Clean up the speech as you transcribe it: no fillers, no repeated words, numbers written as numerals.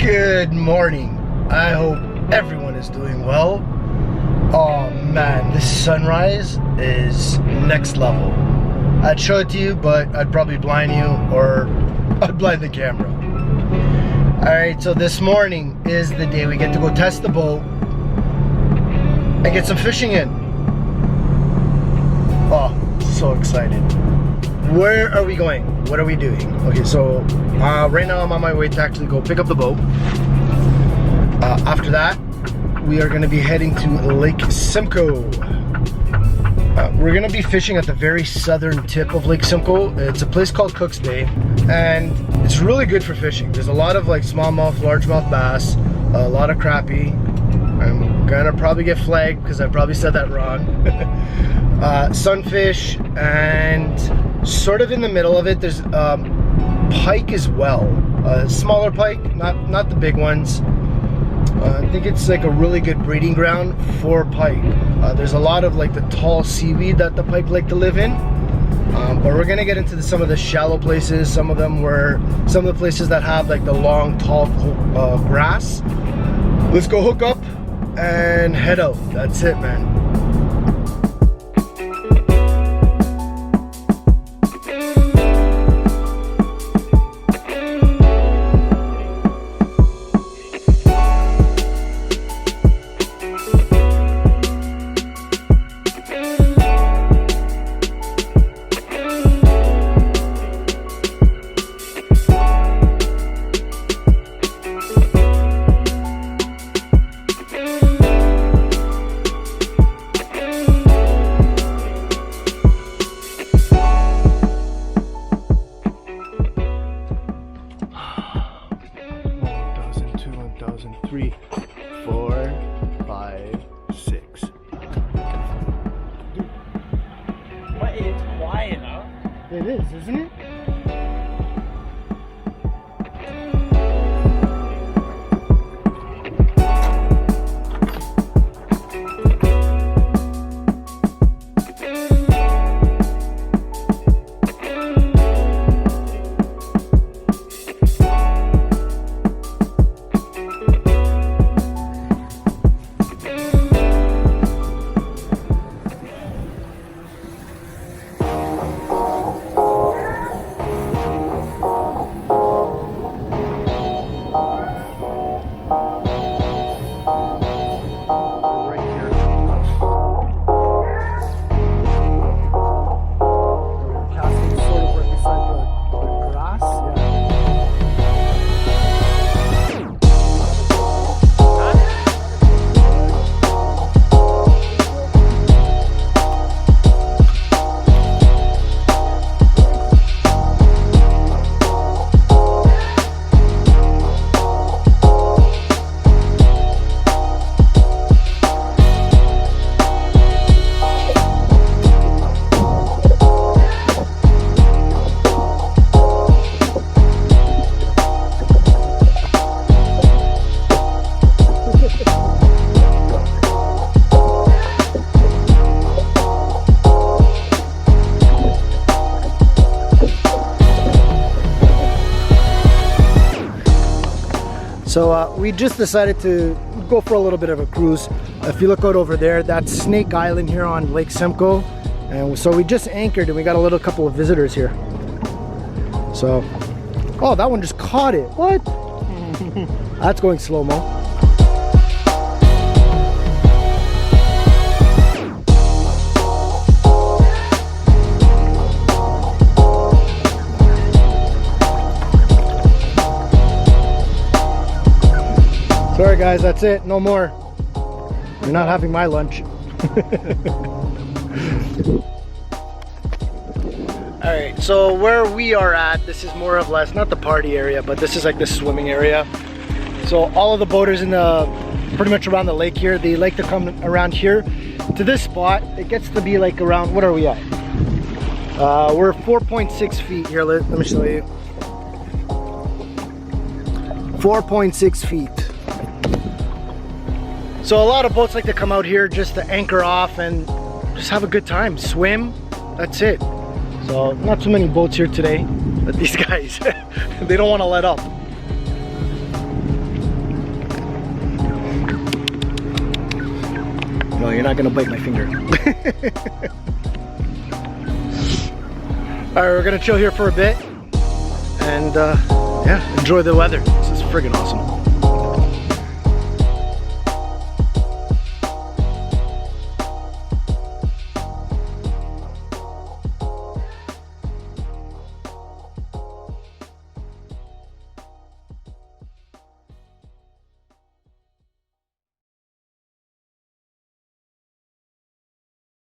Good morning. I hope everyone is doing well. Oh man, this sunrise is next level. I'd show it to you, but I'd probably blind you, or I'd blind the camera. Alright, so this morning is the day we get to go test the boat and get some fishing in. Oh, so excited. Where are we going? What are we doing? Okay, so right now I'm on my way to actually go pick up the boat. After that, we are going to be heading to Lake Simcoe. We're going to be fishing at the very southern tip of Lake Simcoe. It's a place called Cook's Bay, and it's really good for fishing. There's a lot of like smallmouth, largemouth bass, a lot of crappie. I'm gonna probably get flagged because I probably said that wrong. Sunfish, and sort of in the middle of it, there's pike as well. Smaller pike, not the big ones. I think it's like a really good breeding ground for pike. There's a lot of like the tall seaweed that the pike like to live in. But we're gonna get into some of the shallow places. Some of the places that have like the long, tall grass. Let's go hook up and head out. That's it, man. It is, isn't it? So we just decided to go for a little bit of a cruise. If you look out over there, that's Snake Island here on Lake Simcoe. And so we just anchored and we got a couple of visitors here. So, oh, that one just caught it. What? That's going slow-mo. Sorry guys, that's it, no more. You're not having my lunch. Alright, so where we are at, this is more or less, not the party area, but this is like the swimming area. So all of the boaters in the, pretty much around the lake here, they like to come around here to this spot. It gets to be like around, what are we at? We're 4.6 feet here, let me show you. 4.6 feet. So a lot of boats like to come out here just to anchor off and just have a good time, swim, that's it. So not too many boats here today, but these guys, they don't want to let up. Well, you're not gonna bite my finger. All right, we're gonna chill here for a bit and yeah, enjoy the weather. This is friggin' awesome.